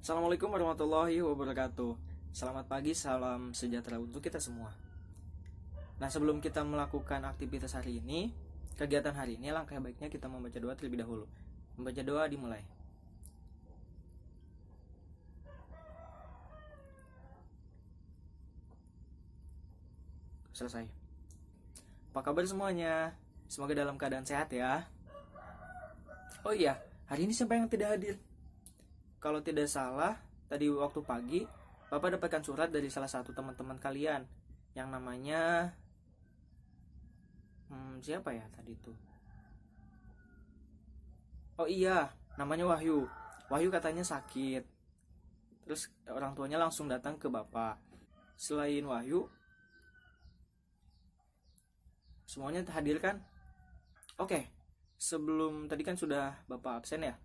Assalamualaikum warahmatullahi wabarakatuh. Selamat pagi, salam sejahtera untuk kita semua. Nah, sebelum kita melakukan aktivitas hari ini, kegiatan hari ini, langkah baiknya kita membaca doa terlebih dahulu. Membaca doa dimulai. Selesai. Apa kabar semuanya? Semoga dalam keadaan sehat ya. Oh iya, hari ini siapa yang tidak hadir? Kalau tidak salah, tadi waktu pagi, Bapak dapatkan surat dari salah satu teman-teman kalian yang namanya siapa ya tadi itu? Oh iya, namanya Wahyu. Wahyu katanya sakit. Terus orang tuanya langsung datang ke Bapak. Selain Wahyu, semuanya hadir kan? Oke, sebelum tadi kan sudah Bapak absen ya?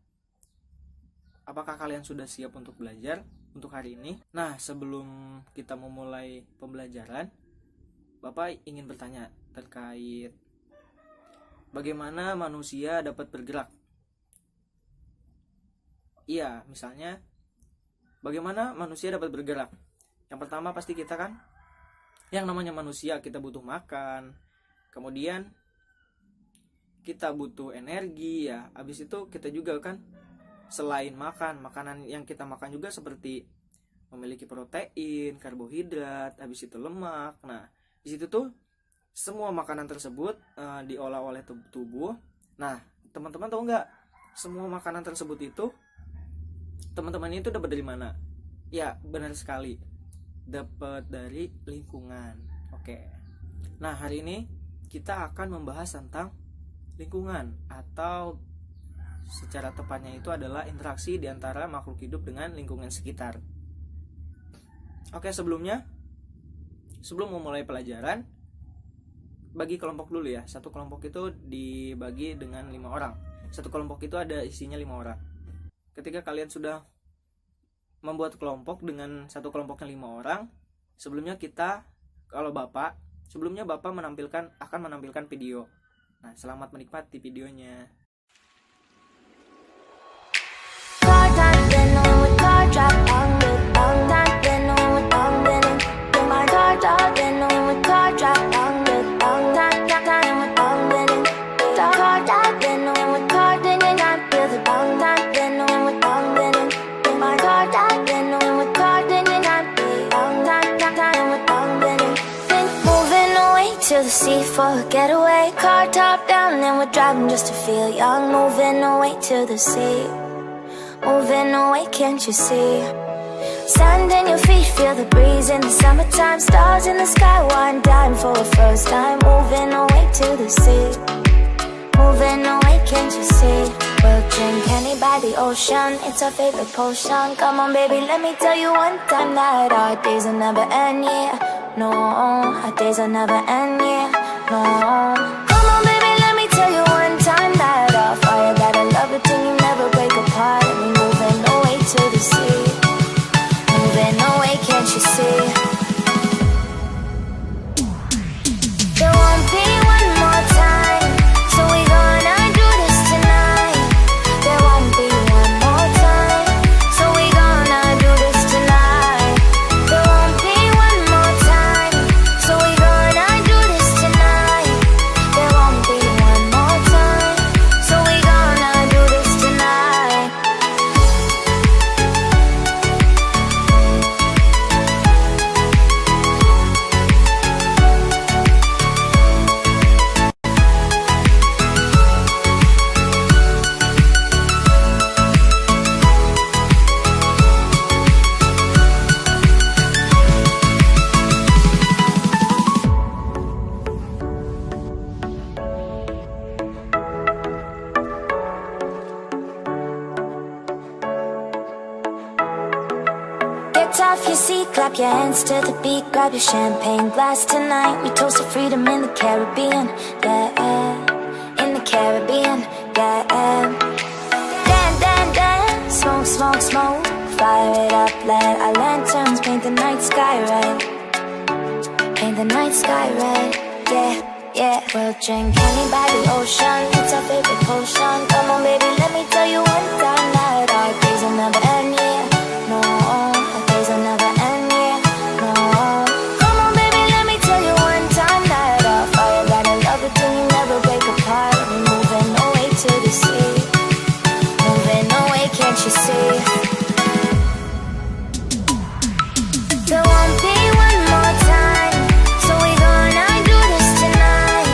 Apakah kalian sudah siap untuk belajar untuk hari ini? Nah, sebelum kita memulai pembelajaran, Bapak ingin bertanya terkait bagaimana manusia dapat bergerak. Iya, misalnya bagaimana manusia dapat bergerak? Yang pertama pasti kita kan, yang namanya manusia kita butuh makan, kemudian kita butuh energi ya. Habis itu kita juga kan selain makanan yang kita makan juga seperti memiliki protein, karbohidrat, habis itu lemak. Nah, di situ tuh semua makanan tersebut diolah oleh tubuh. Nah, teman-teman tahu nggak? Semua makanan tersebut itu teman-teman itu dapat dari mana? Ya, benar sekali. Dapat dari lingkungan. Oke. Nah, hari ini kita akan membahas tentang lingkungan, atau secara tepatnya itu adalah interaksi di antara makhluk hidup dengan lingkungan sekitar. Oke, sebelum memulai pelajaran, bagi kelompok dulu ya. Satu kelompok itu dibagi dengan 5 orang. Satu kelompok itu ada isinya 5 orang. Ketika kalian sudah membuat kelompok dengan satu kelompoknya 5 orang, sebelumnya Bapak akan menampilkan video. Nah, selamat menikmati videonya. To the sea for a getaway, car top down and we're driving just to feel young. Moving away to the sea, moving away, can't you see? Sand in your feet, feel the breeze in the summertime. Stars in the sky, one dime for a first time. Moving away to the sea, moving away, can't you see? We'll drink honey by the ocean, it's our favorite potion. Come on baby, let me tell you one time that our days will never end, yeah. No, our days will never end, yeah. No. Come on baby, let me tell you one time that our fire got a love it till you never break apart. And we're moving away to the sea, moving away, can't you see? There won't be one more time, so we gonna do this tonight. There won't be one more time, so we gonna do this tonight. There won't be one more time, so we gonna do this tonight. There won't be one more time, so we gonna do this tonight. Get off your seat, clap your hands to the beat. Grab your champagne glass tonight. We toast to freedom in the Caribbean, yeah. In the Caribbean, yeah. Dance, dance, dance, smoke, smoke, smoke. Fire it up, let our lanterns paint the night sky red. Paint the night sky red, yeah, yeah. We'll drink honey by the ocean, it's our favorite potion. Come on baby, let me tell you one time that our days will never end, yeah. No, There won't be one more time, so we gonna do this tonight.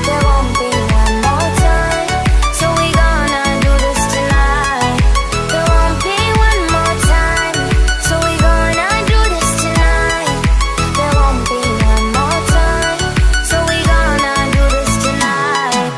There won't be one more time, so we gonna do this tonight. There won't be one more time, so we gonna do this tonight. There won't be one more time, so we gonna do this tonight.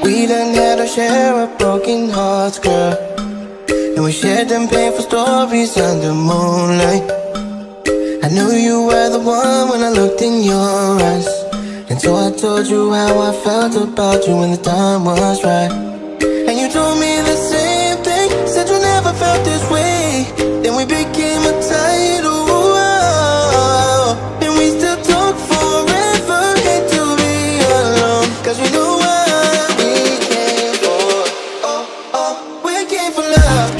We done had our share of broken hearts, girl, and we shared them painful stories under moonlight. I knew you were the one when I looked in your eyes, and so I told you how I felt about you when the time was right. And you told me the same thing, said you never felt this way. Then we became a tidal, and we still talk forever. Hate to be alone, 'cause we know what we came for. Oh, oh, we came for love.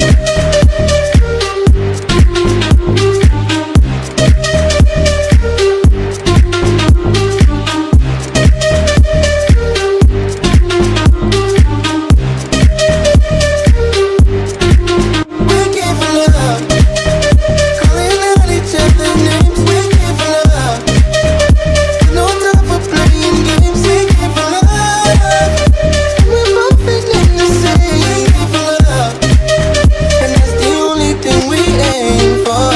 We came for love. Calling out each other's names. We came for love. No time for playing games. We came for love. And we're both feeling the same. We came for love. And that's the only thing we aim for.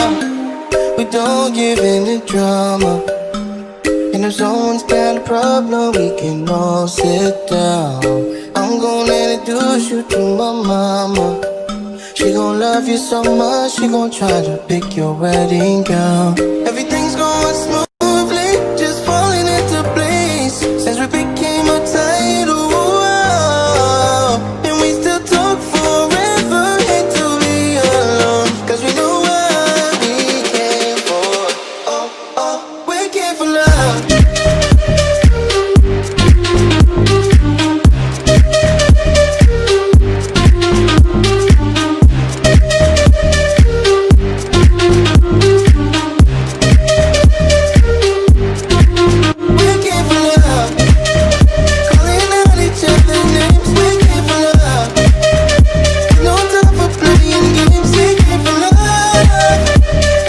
We don't give in to drama. And if someone's got a problem, we can all sit down. I'm gonna introduce you to my mama. She gon' love you so much, she gon' try to pick your wedding gown. Everything's going smoothly, just falling into place. Since we became a tidal, and we still talk forever. Hate to be alone, 'cause we know what we came for. Oh, oh, we came for love. We came for love. Calling out each other's names. We came for love. No time for playing games. We came for love.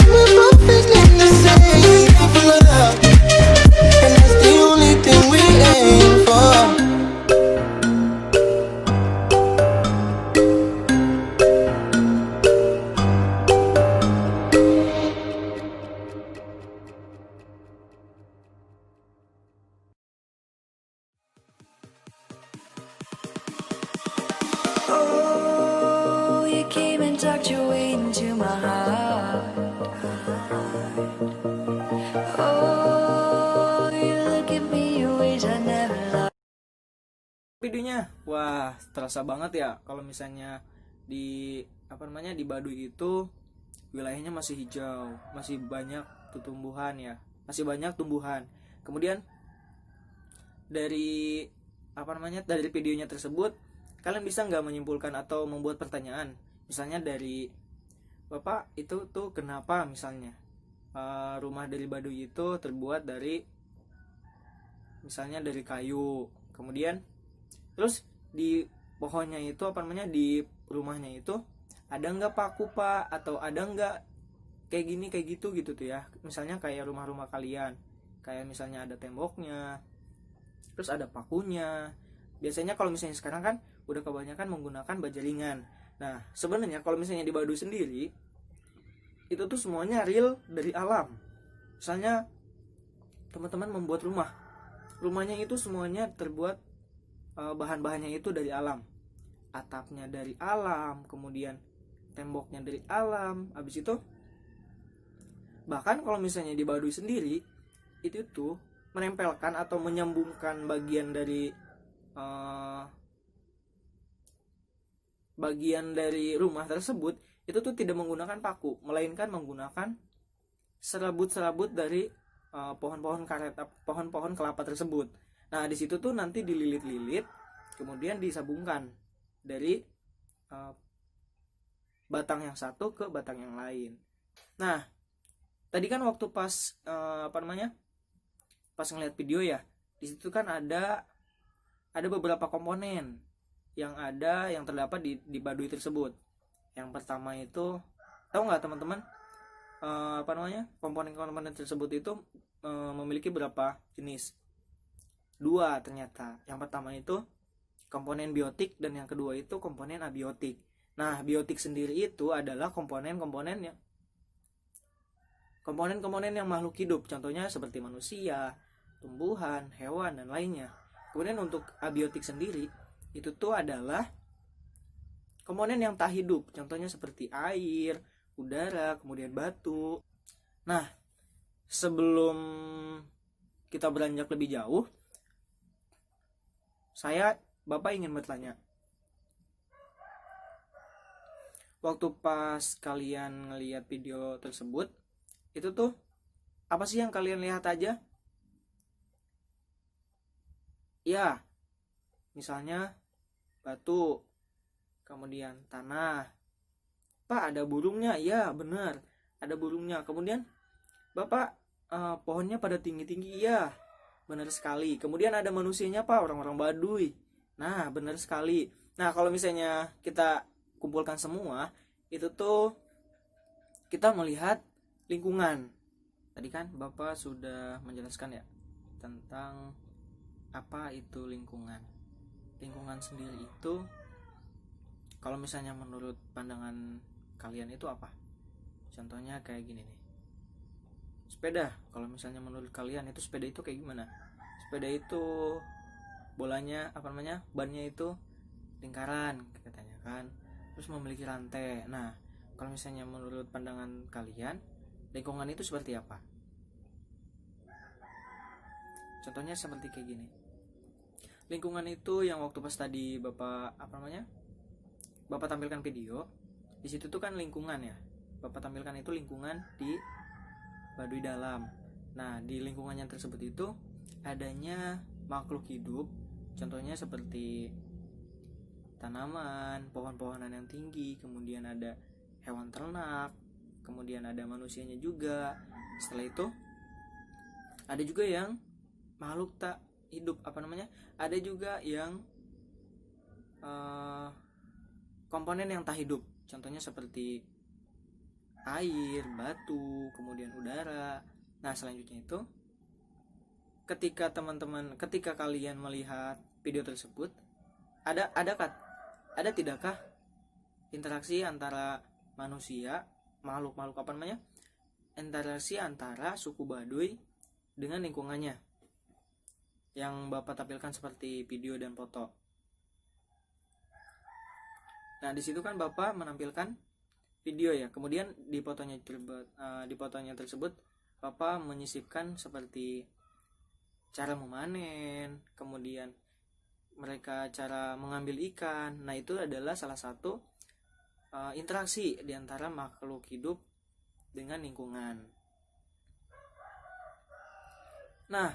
And we're both feeling the same. We came for love. And that's the only thing we aim for. Oh, you came and tucked your way into my heart. Oh, you look at me in ways I never loved. Videonya, wah terasa banget ya kalau misalnya di di Baduy itu wilayahnya masih hijau, masih banyak tumbuhan ya, masih banyak tumbuhan. Kemudian dari dari videonya tersebut kalian bisa nggak menyimpulkan atau membuat pertanyaan, misalnya dari Bapak itu tuh kenapa misalnya rumah dari Baduy itu terbuat dari misalnya dari kayu, kemudian terus di pohonnya itu di rumahnya itu ada nggak paku Pak, atau ada nggak kayak gini kayak gitu gitu tuh ya, misalnya kayak rumah-rumah kalian kayak misalnya ada temboknya terus ada pakunya. Biasanya kalau misalnya sekarang kan udah kebanyakan menggunakan baja ringan. Nah sebenarnya kalau misalnya di Baduy sendiri itu tuh semuanya real dari alam. Misalnya teman-teman membuat rumahnya itu semuanya terbuat bahan-bahannya itu dari alam, atapnya dari alam, kemudian temboknya dari alam. Habis itu bahkan kalau misalnya di Baduy sendiri itu tuh menempelkan atau menyambungkan bagian dari rumah tersebut itu tuh tidak menggunakan paku, melainkan menggunakan serabut-serabut dari pohon-pohon karet, pohon-pohon kelapa tersebut. Nah, di situ tuh nanti dililit-lilit, kemudian disambungkan dari batang yang satu ke batang yang lain. Nah, tadi kan waktu pas pas ngeliat video ya, di situ kan ada beberapa komponen yang terdapat di Baduy tersebut. Yang pertama itu, tahu nggak teman-teman, komponen-komponen tersebut itu memiliki berapa jenis? 2 ternyata. Yang pertama itu komponen biotik dan yang kedua itu komponen abiotik. Nah, biotik sendiri itu adalah komponen-komponen yang makhluk hidup, contohnya seperti manusia, tumbuhan, hewan, dan lainnya. Kemudian untuk abiotik sendiri itu tuh adalah komponen yang tak hidup, contohnya seperti air, udara, kemudian batu. Nah, sebelum kita beranjak lebih jauh, Bapak ingin bertanya, waktu pas kalian ngelihat video tersebut, itu tuh apa sih yang kalian lihat aja? Ya, misalnya batu, kemudian tanah. Pak, ada burungnya? Ya, benar, ada burungnya. Kemudian Bapak, pohonnya pada tinggi-tinggi? Ya, benar sekali. Kemudian ada manusianya, Pak, orang-orang Baduy. Nah, benar sekali. Nah, kalau misalnya kita kumpulkan semua, itu tuh kita melihat lingkungan. Tadi kan Bapak sudah menjelaskan ya tentang apa itu lingkungan. Lingkungan sendiri itu, kalau misalnya menurut pandangan kalian itu apa? Contohnya kayak gini nih. Sepeda, kalau misalnya menurut kalian itu sepeda itu kayak gimana? Sepeda itu bolanya bannya itu lingkaran katanya kan, terus memiliki rantai. Nah, kalau misalnya menurut pandangan kalian, lingkungan itu seperti apa? Contohnya seperti kayak gini. Lingkungan itu yang waktu pas tadi Bapak tampilkan video, di situ tuh kan lingkungan ya. Bapak tampilkan itu lingkungan di Baduy Dalam. Nah, di lingkungannya tersebut itu adanya makhluk hidup, contohnya seperti tanaman, pohon-pohonan yang tinggi, kemudian ada hewan ternak, kemudian ada manusianya juga. Setelah itu ada juga yang makhluk tak hidup, ada juga yang komponen yang tak hidup, contohnya seperti air, batu, kemudian udara. Nah, selanjutnya itu ketika kalian melihat video tersebut, ada tidakkah interaksi antara manusia, interaksi antara suku Baduy dengan lingkungannya yang Bapak tampilkan seperti video dan foto. Nah, di situ kan Bapak menampilkan video ya. Kemudian di fotonya tersebut Bapak menyisipkan seperti cara memanen, kemudian mereka cara mengambil ikan. Nah, itu adalah salah satu interaksi di antara makhluk hidup dengan lingkungan. Nah,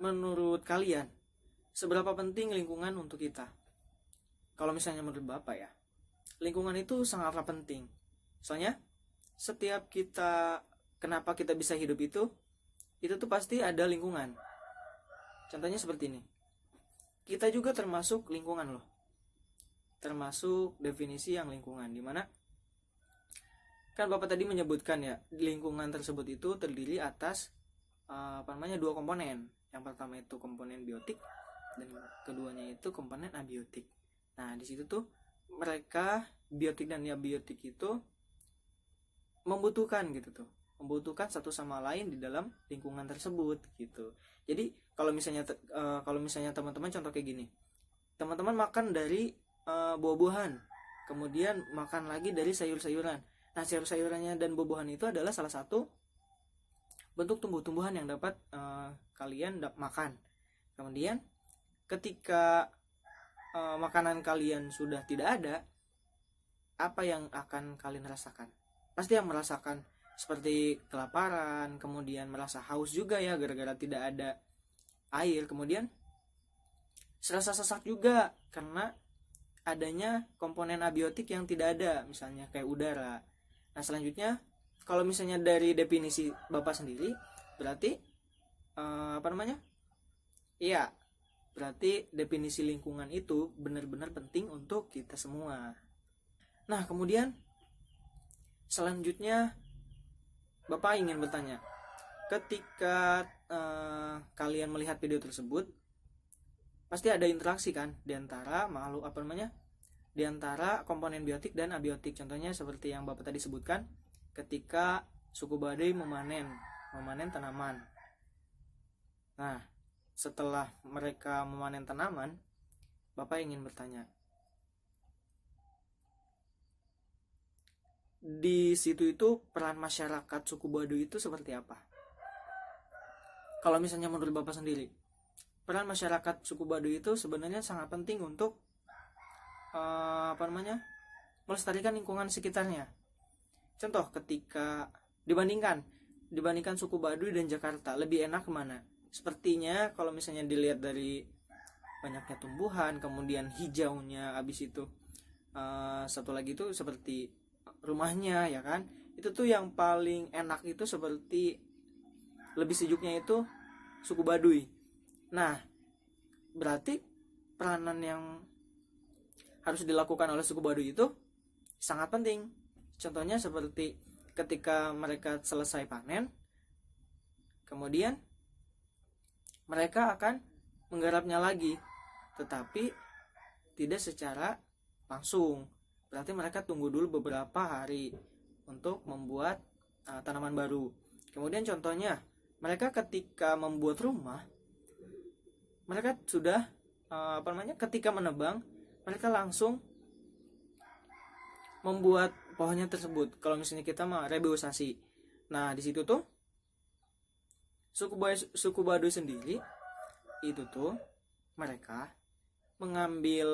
menurut kalian, seberapa penting lingkungan untuk kita? Kalau misalnya menurut Bapak ya, lingkungan itu sangatlah penting. Soalnya setiap kenapa kita bisa hidup itu tuh pasti ada lingkungan. Contohnya seperti ini. Kita juga termasuk lingkungan loh. Termasuk definisi yang lingkungan, dimana kan Bapak tadi menyebutkan ya, lingkungan tersebut itu terdiri atas 2 komponen. Yang pertama itu komponen biotik dan keduanya itu komponen abiotik. Nah, di situ tuh mereka biotik dan abiotik itu membutuhkan satu sama lain di dalam lingkungan tersebut gitu. Jadi kalau misalnya teman-teman contoh kayak gini, teman-teman makan dari buah-buahan, kemudian makan lagi dari sayur-sayuran. Nah, sayur-sayurannya dan buah-buahan itu adalah salah satu bentuk tumbuh-tumbuhan yang dapat kalian makan. Kemudian ketika makanan kalian sudah tidak ada, apa yang akan kalian rasakan? Pasti yang merasakan seperti kelaparan, kemudian merasa haus juga ya gara-gara tidak ada air, kemudian serasa sesak juga karena adanya komponen abiotik yang tidak ada, misalnya kayak udara. Nah, selanjutnya kalau misalnya dari definisi Bapak sendiri, berarti Iya, berarti definisi lingkungan itu benar-benar penting untuk kita semua. Nah, kemudian selanjutnya Bapak ingin bertanya, ketika kalian melihat video tersebut, pasti ada interaksi kan di antara di antara komponen biotik dan abiotik. Contohnya seperti yang Bapak tadi sebutkan, ketika suku baduy memanen tanaman. Nah, setelah mereka memanen tanaman, Bapak ingin bertanya, di situ itu peran masyarakat suku baduy itu seperti apa? Kalau misalnya menurut Bapak sendiri, peran masyarakat suku baduy itu sebenarnya sangat penting untuk melestarikan lingkungan sekitarnya. Contoh, ketika dibandingkan suku baduy dan Jakarta, lebih enak kemana? Sepertinya kalau misalnya dilihat dari banyaknya tumbuhan, kemudian hijaunya, habis itu satu lagi itu seperti rumahnya ya kan, itu tuh yang paling enak itu seperti lebih sejuknya itu suku baduy. Nah, berarti peranan yang harus dilakukan oleh suku baduy itu sangat penting. Contohnya seperti ketika mereka selesai panen, kemudian mereka akan menggarapnya lagi, tetapi tidak secara langsung. Berarti mereka tunggu dulu beberapa hari untuk membuat tanaman baru. Kemudian contohnya, mereka ketika membuat rumah, mereka sudah ketika menebang, mereka langsung membuat pohonnya tersebut. Kalau misalnya kita mau reboisasi, nah di situ tuh suku baduy sendiri itu tuh mereka mengambil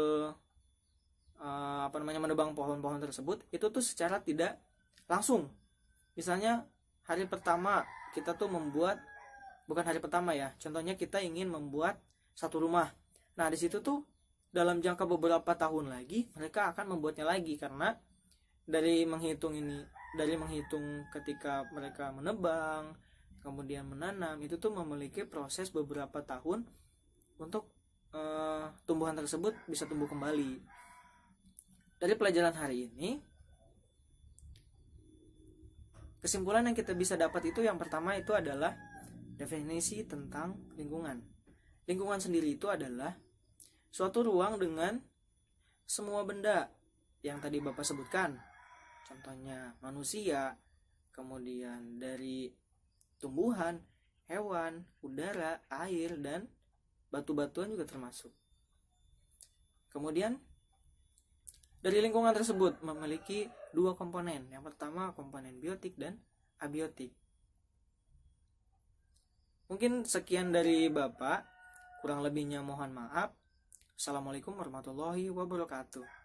menebang pohon-pohon tersebut itu tuh secara tidak langsung. Misalnya hari pertama kita tuh bukan hari pertama ya, contohnya kita ingin membuat satu rumah. Nah, di situ tuh dalam jangka beberapa tahun lagi mereka akan membuatnya lagi, karena dari menghitung ketika mereka menebang kemudian menanam, itu tuh memiliki proses beberapa tahun untuk tumbuhan tersebut bisa tumbuh kembali. Dari pelajaran hari ini, kesimpulan yang kita bisa dapat itu yang pertama itu adalah definisi tentang lingkungan. Lingkungan sendiri itu adalah suatu ruang dengan semua benda yang tadi Bapak sebutkan. Contohnya manusia, kemudian dari tumbuhan, hewan, udara, air, dan batu-batuan juga termasuk. Kemudian dari lingkungan tersebut memiliki dua komponen. Yang pertama komponen biotik dan abiotik. Mungkin sekian dari Bapak, kurang lebihnya mohon maaf. Assalamualaikum warahmatullahi wabarakatuh.